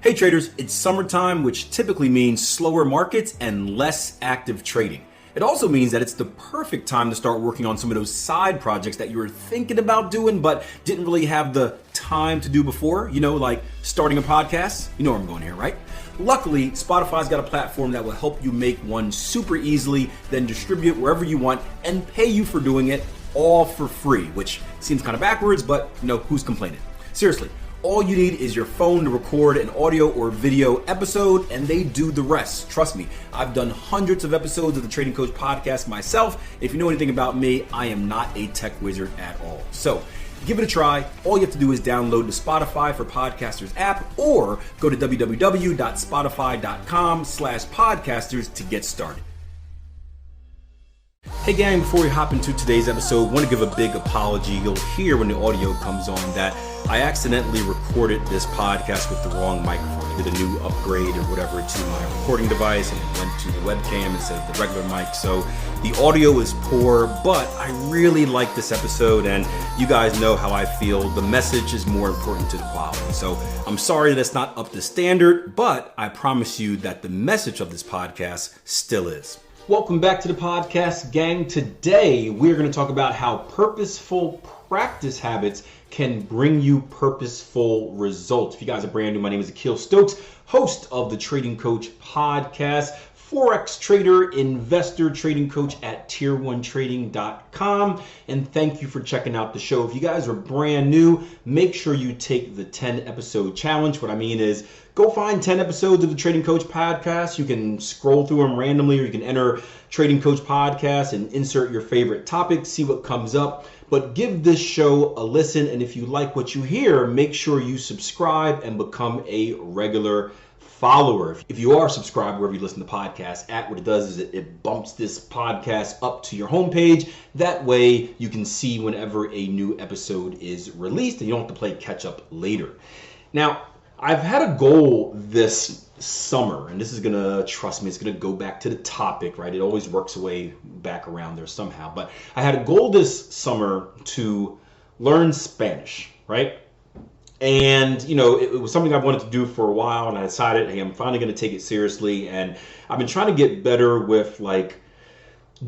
Hey traders, it's summertime, which typically means slower markets and less active trading. It also means that it's the perfect time to start working on some of those side projects that you were thinking about doing but didn't really have the time to do before, like starting a podcast. You know where I'm going here, right? Luckily, Spotify's got a platform that will help you make one super easily, then distribute it wherever you want and pay you for doing it all for free, which seems kind of backwards, but who's complaining? Seriously. All you need is your phone to record an audio or video episode, and they do the rest. Trust me, I've done hundreds of episodes of the Trading Coach podcast myself. If you know anything about me, I am not a tech wizard at all. So give it a try. All you have to do is download the Spotify for Podcasters app or go to www.spotify.com/podcasters to get started. Hey gang, before we hop into today's episode, I want to give a big apology. You'll hear when the audio comes on that I accidentally recorded this podcast with the wrong microphone. I did a new upgrade or whatever to my recording device and it went to the webcam instead of the regular mic. So the audio is poor, but I really like this episode and you guys know how I feel. The message is more important to the quality. So I'm sorry that it's not up to standard, but I promise you that the message of this podcast still is. Welcome back to the podcast, gang. Today, we're going to talk about how purposeful practice habits can bring you purposeful results. If you guys are brand new, my name is Akil Stokes, host of the Trading Coach podcast, Forex trader, investor, trading coach at tier1trading.com. And thank you for checking out the show. If you guys are brand new, make sure you take the 10 episode challenge. What I mean is go find 10 episodes of the Trading Coach podcast. You can scroll through them randomly or you can enter Trading Coach podcast and insert your favorite topic, see what comes up. But give this show a listen. And if you like what you hear, make sure you subscribe and become a regular follower. If you are subscribed wherever you listen to podcasts at, what it does is it bumps this podcast up to your homepage. That way you can see whenever a new episode is released and you don't have to play catch up later. Now, I've had a goal this summer, and this is gonna, trust me, it's gonna go back to the topic, right? It always works a way back around there somehow. But I had a goal this summer to learn Spanish, right? And, it was something I wanted to do for a while, and I decided, hey, I'm finally going to take it seriously. And I've been trying to get better with,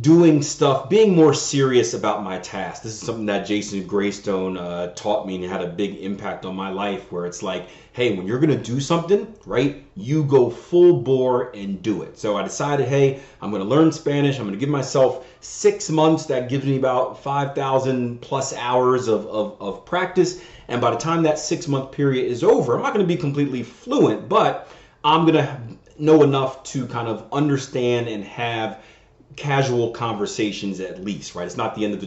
doing stuff, being more serious about my tasks. This is something that Jason Greystone taught me and had a big impact on my life, where it's like, hey, when you're going to do something, right, you go full bore and do it. So I decided, hey, I'm going to learn Spanish. I'm going to give myself 6 months. That gives me about 5,000 plus hours of practice. And by the time that 6 month period is over, I'm not going to be completely fluent, but I'm going to know enough to kind of understand and have casual conversations at least, right? It's not the end of the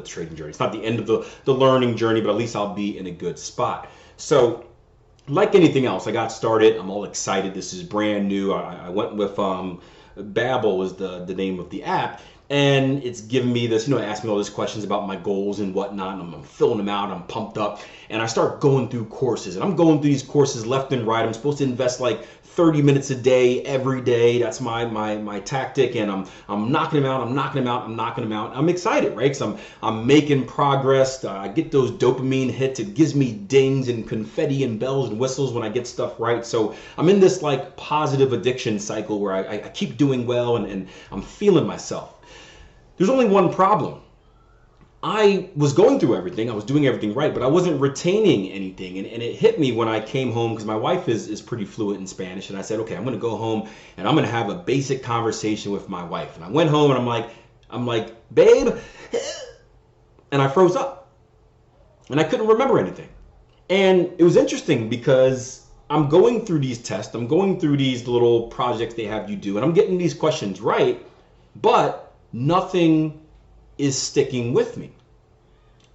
trading journey. It's not the end of the learning journey, but at least I'll be in a good spot. So like anything else, I got started. I'm all excited. This is brand new. I went with Babbel is the name of the app. And it's given me this, asked me all these questions about my goals and whatnot. And I'm filling them out. I'm pumped up. And I start going through courses. And I'm going through these courses left and right. I'm supposed to invest 30 minutes a day, every day. That's my tactic. And I'm knocking them out. I'm knocking them out. I'm knocking them out. I'm excited, right? Because I'm making progress. I get those dopamine hits. It gives me dings and confetti and bells and whistles when I get stuff right. So I'm in this positive addiction cycle where I keep doing well and I'm feeling myself. There's only one problem. I was going through everything. I was doing everything right, but I wasn't retaining anything. And it hit me when I came home, because my wife is pretty fluent in Spanish. And I said, okay, I'm going to go home and I'm going to have a basic conversation with my wife. And I went home and I'm like, babe, and I froze up. And I couldn't remember anything. And it was interesting because I'm going through these tests. I'm going through these little projects they have you do. And I'm getting these questions right, but nothing is sticking with me.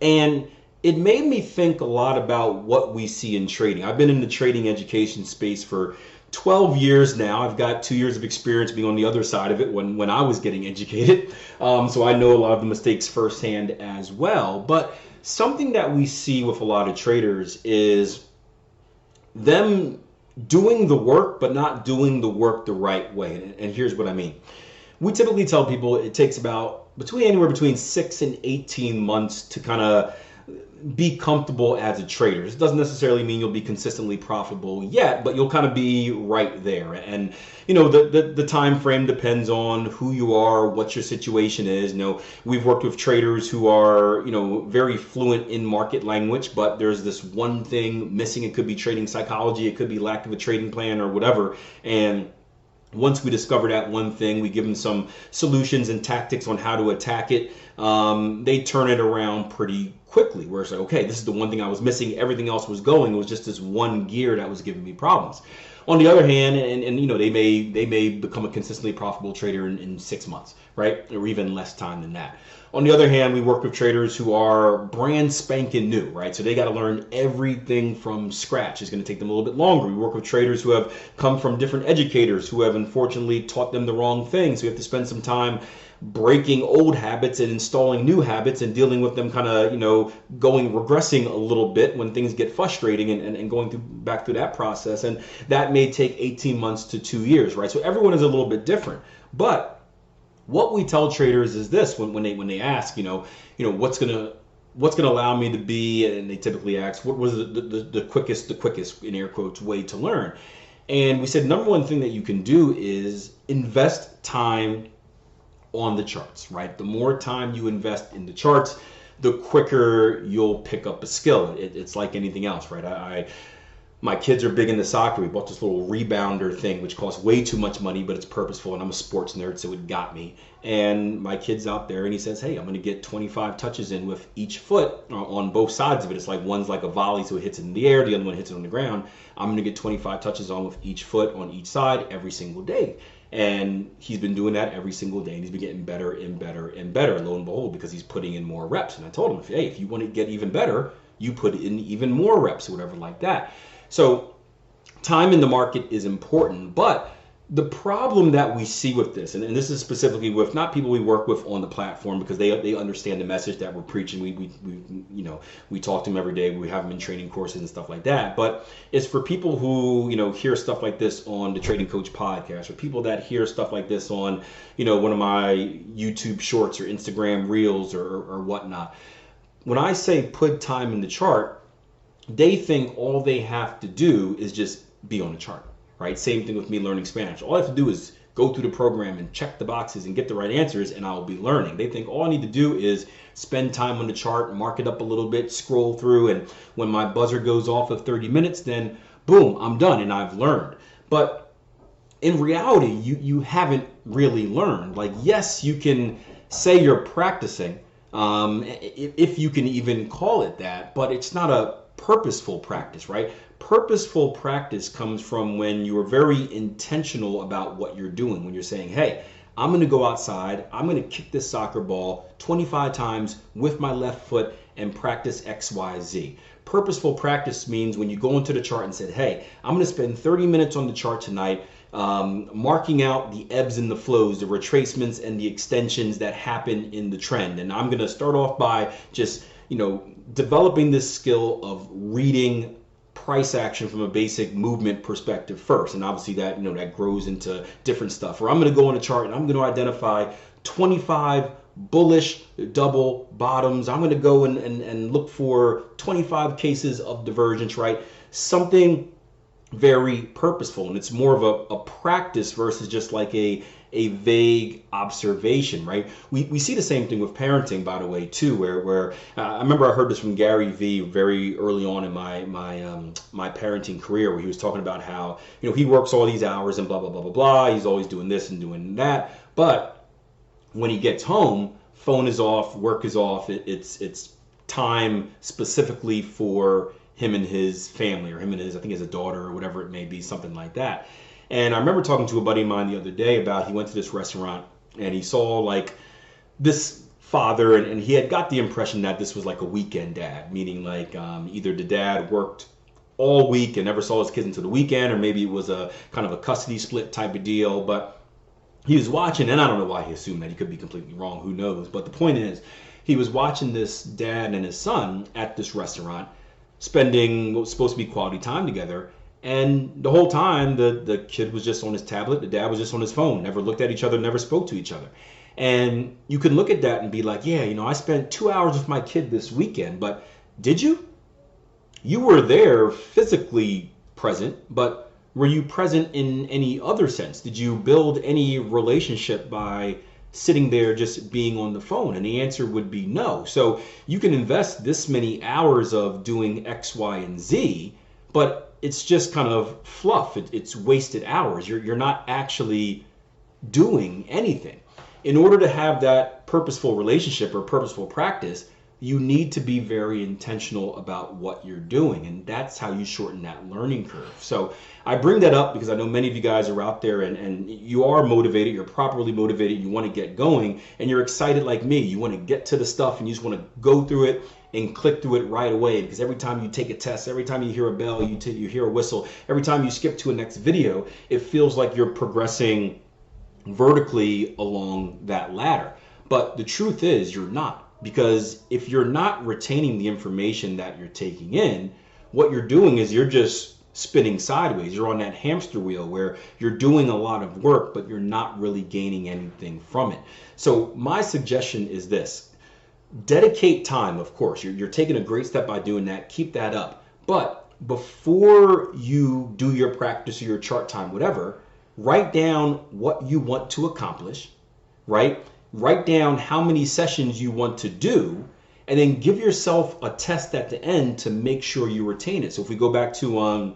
And it made me think a lot about what we see in trading. I've been in the trading education space for 12 years now. I've got 2 years of experience being on the other side of it when I was getting educated. So I know a lot of the mistakes firsthand as well. But something that we see with a lot of traders is them doing the work, but not doing the work the right way. And here's what I mean. We typically tell people it takes anywhere between 6 and 18 months to kind of be comfortable as a trader. This doesn't necessarily mean you'll be consistently profitable yet, but you'll kind of be right there. And the time frame depends on who you are, what your situation is. We've worked with traders who are very fluent in market language, but there's this one thing missing. It could be trading psychology, it could be lack of a trading plan or whatever. And once we discover that one thing, we give them some solutions and tactics on how to attack it. They turn it around pretty quickly, where it's like, okay, this is the one thing I was missing. Everything else was going. It was just this one gear that was giving me problems. On the other hand, and they may become a consistently profitable trader in 6 months, right? Or even less time than that. On the other hand, we work with traders who are brand spanking new, right? So they got to learn everything from scratch. It's going to take them a little bit longer. We work with traders who have come from different educators who have unfortunately taught them the wrong things. So we have to spend some time breaking old habits and installing new habits and dealing with them kind of, regressing a little bit when things get frustrating and going back through that process. And that may take 18 months to 2 years, right? So everyone is a little bit different. But what we tell traders is this: when they ask, what's gonna allow me to be, and they typically ask, what was the quickest in air quotes way to learn? And we said number one thing that you can do is invest time on the charts, right? The more time you invest in the charts, the quicker you'll pick up a skill. It's like anything else, right? My kids are big into soccer. We bought this little rebounder thing, which costs way too much money, but it's purposeful. And I'm a sports nerd, so it got me. And my kid's out there, and he says, hey, I'm going to get 25 touches in with each foot on both sides of it. It's like one's like a volley, so it hits it in the air. The other one hits it on the ground. I'm going to get 25 touches on with each foot on each side every single day. And he's been doing that every single day, and he's been getting better and better and better, lo and behold, because he's putting in more reps. And I told him, hey, if you want to get even better, you put in even more reps or whatever like that. So time in the market is important, but the problem that we see with this, and this is specifically with not people we work with on the platform, because they understand the message that we're preaching. We talk to them every day. We have them in training courses and stuff like that. But it's for people who hear stuff like this on the Trading Coach podcast, or people that hear stuff like this on one of my YouTube shorts or Instagram reels or whatnot. When I say put time in the chart, they think all they have to do is just be on the chart, right? Same thing with me learning Spanish. All I have to do is go through the program and check the boxes and get the right answers, and I'll be learning. They think all I need to do is spend time on the chart, mark it up a little bit, scroll through, and when my buzzer goes off of 30 minutes, then boom, I'm done and I've learned. But in reality, you haven't really learned. Like, yes, you can say you're practicing, if you can even call it that, but it's not a purposeful practice, right? Purposeful practice comes from when you are very intentional about what you're doing. When you're saying, hey, I'm going to go outside, I'm going to kick this soccer ball 25 times with my left foot and practice X, Y, Z. Purposeful practice means when you go into the chart and said, hey, I'm going to spend 30 minutes on the chart tonight, marking out the ebbs and the flows, the retracements and the extensions that happen in the trend. And I'm going to start off by just, developing this skill of reading price action from a basic movement perspective first. And obviously that, that grows into different stuff. Or I'm going to go on a chart and I'm going to identify 25 bullish double bottoms. I'm going to go and look for 25 cases of divergence, right? Something very purposeful, and it's more of a practice versus just like a vague observation, right? We see the same thing with parenting, by the way, too, where I remember I heard this from Gary Vee very early on in my parenting career, where he was talking about how he works all these hours and blah blah blah blah blah. He's always doing this and doing that, but when he gets home, phone is off, work is off. It's time specifically for him and his family, or him and his, I think, his daughter or whatever it may be, something like that. And I remember talking to a buddy of mine the other day about, he went to this restaurant and he saw like this father, and he had got the impression that this was like a weekend dad, meaning like either the dad worked all week and never saw his kids until the weekend, or maybe it was a kind of a custody split type of deal. But he was watching, and I don't know why he assumed that. He could be completely wrong, who knows. But the point is, he was watching this dad and his son at this restaurant spending what was supposed to be quality time together. And the whole time, the kid was just on his tablet, the dad was just on his phone, never looked at each other, never spoke to each other. And you can look at that and be like, yeah, I spent 2 hours with my kid this weekend, but Did you? You were there physically present, but were you present in any other sense? Did you build any relationship by sitting there just being on the phone? And the answer would be no. So you can invest this many hours of doing X, Y, and Z, but it's just kind of fluff. It's wasted hours. You're not actually doing anything. In order to have that purposeful relationship or purposeful practice, you need to be very intentional about what you're doing, and that's how you shorten that learning curve. So I bring that up because I know many of you guys are out there and you are motivated, you're properly motivated, you want to get going, and you're excited like me. You want to get to the stuff and you just want to go through it and click through it right away, because every time you take a test, every time you hear a bell, you hear a whistle, every time you skip to a next video, it feels like you're progressing vertically along that ladder. But the truth is you're not. Because if you're not retaining the information that you're taking in, what you're doing is you're just spinning sideways. You're on that hamster wheel where you're doing a lot of work, but you're not really gaining anything from it. So my suggestion is this: dedicate time. Of course, you're taking a great step by doing that. Keep that up. But before you do your practice or your chart time, whatever, write down what you want to accomplish, right? Write down how many sessions you want to do, and then give yourself a test at the end to make sure you retain it. So if we go back to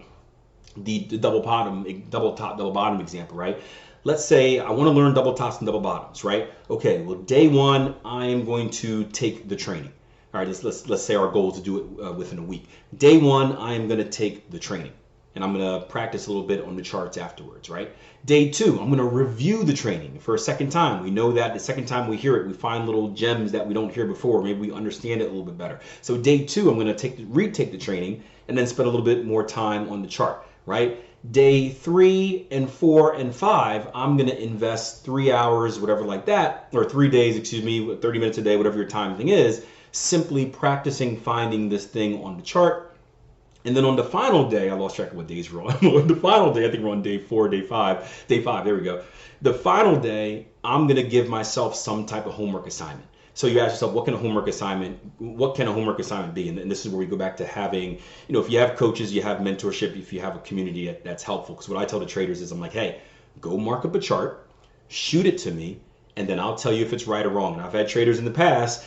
the double top, double bottom example, right? Let's say I want to learn double tops and double bottoms, right? Okay, well, day one, I am going to take the training. All right, let's say our goal is to do it within a week. Day one, I am going to take the training, and I'm going to practice a little bit on the charts afterwards, right? Day two, I'm going to review the training for a second time. We know that the second time we hear it, we find little gems that we don't hear before. Maybe we understand it a little bit better. So day two, I'm going to retake the training and then spend a little bit more time on the chart, right? Day 3 and 4 and 5, I'm going to invest 3 hours, whatever like that, or 3 days, 30 minutes a day, whatever your time thing is, simply practicing finding this thing on the chart. And then on the final day, I lost track of what days we're on. On the final day, I think we're on day 4, day 5, there we go. The final day, I'm going to give myself some type of homework assignment. So you ask yourself, what can a homework assignment be? And this is where we go back to having, if you have coaches, you have mentorship, if you have a community, that's helpful. Because what I tell the traders is I'm like, hey, go mark up a chart, shoot it to me, and then I'll tell you if it's right or wrong. And I've had traders in the past,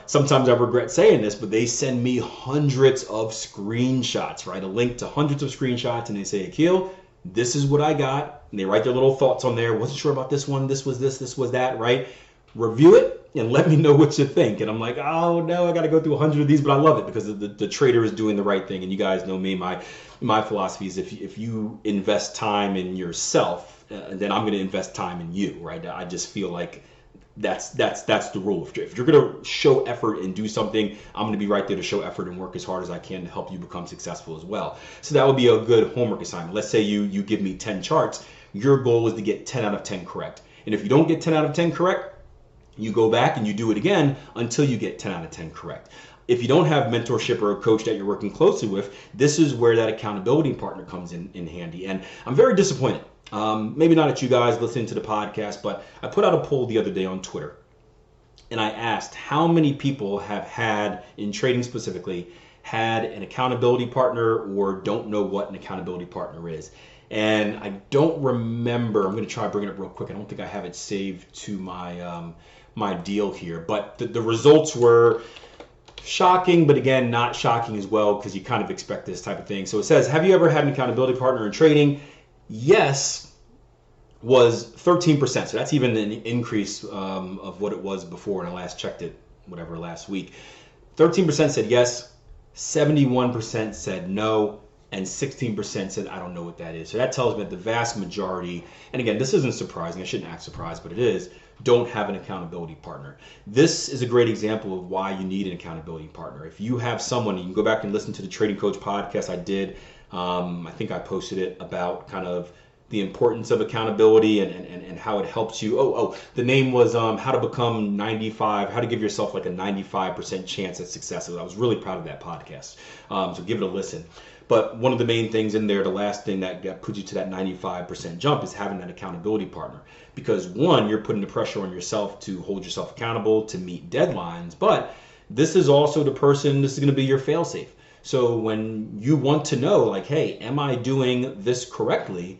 sometimes I regret saying this, but they send me hundreds of screenshots, right? A link to hundreds of screenshots, and they say, Akil, this is what I got. And they write their little thoughts on there. Wasn't sure about this one. This was that, right? Review it and let me know what you think. And I'm like, oh no, I got to go through 100 of these, but I love it because the trader is doing the right thing. And you guys know me, my philosophy is if you invest time in yourself, then I'm going to invest time in you, right? I just feel like that's the rule. If you're going to show effort and do something, I'm going to be right there to show effort and work as hard as I can to help you become successful as well. So that would be a good homework assignment. Let's say you give me 10 charts. Your goal is to get 10 out of 10 correct. And if you don't get 10 out of 10 correct, you go back and you do it again until you get 10 out of 10 correct. If you don't have mentorship or a coach that you're working closely with, this is where that accountability partner comes in handy. And I'm very disappointed. Maybe not at you guys listening to the podcast, but I put out a poll the other day on Twitter. And I asked how many people have had, in trading specifically, had an accountability partner or don't know what an accountability partner is. And I don't remember, I'm going to try to bring it up real quick. I don't think I have it saved to my my deal here. But the results were shocking, but again, not shocking as well, because you kind of expect this type of thing. So it says, have you ever had an accountability partner in trading? Yes, was 13%. So that's even an increase of what it was before when I last checked it, last week. 13% said yes, 71% said no, and 16% said, I don't know what that is. So that tells me that the vast majority, and again, this isn't surprising, I shouldn't act surprised, but it is, don't have an accountability partner. This is a great example of why you need an accountability partner. If you have someone, you can go back and listen to the Trading Coach podcast I did. I think I posted it about kind of the importance of accountability and how it helps you. The name was how to give yourself like a 95% chance at success. I was really proud of that podcast. So give it a listen. But one of the main things in there, the last thing that puts you to that 95% jump is having that accountability partner. Because one, you're putting the pressure on yourself to hold yourself accountable, to meet deadlines, but this is also the person, this is going to be your fail-safe. So when you want to know, like, hey, am I doing this correctly?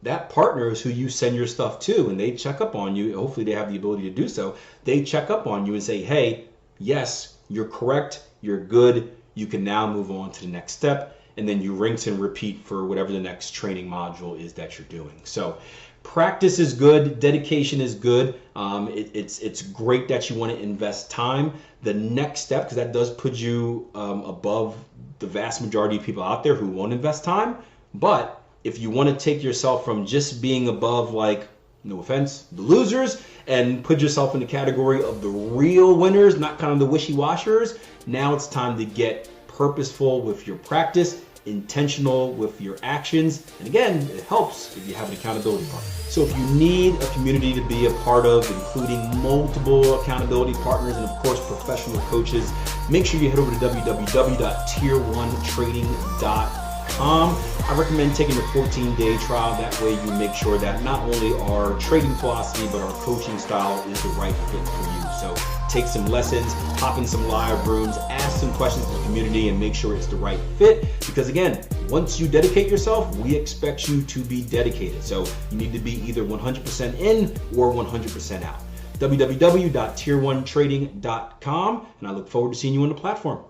That partner is who you send your stuff to, and they check up on you. Hopefully they have the ability to do so. They check up on you and say, hey, yes, you're correct, you're good, you can now move on to the next step. And then you rinse and repeat for whatever the next training module is that you're doing. So practice is good, dedication is good. It's great that you want to invest time. The next step, because that does put you above the vast majority of people out there who won't invest time. But if you want to take yourself from just being above, like, no offense, the losers, and put yourself in the category of the real winners, not kind of the wishy-washers, now it's time to get purposeful with your practice, intentional with your actions. And again, it helps if you have an accountability partner. So if you need a community to be a part of, including multiple accountability partners and of course professional coaches, make sure you head over to www.tier1trading.com. I recommend taking a 14-day trial. That way you make sure that not only our trading philosophy, but our coaching style is the right fit for you. So take some lessons, hop in some live rooms, ask some questions to the community, and make sure it's the right fit. Because again, once you dedicate yourself, we expect you to be dedicated. So you need to be either 100% in or 100% out. www.tier1trading.com, and I look forward to seeing you on the platform.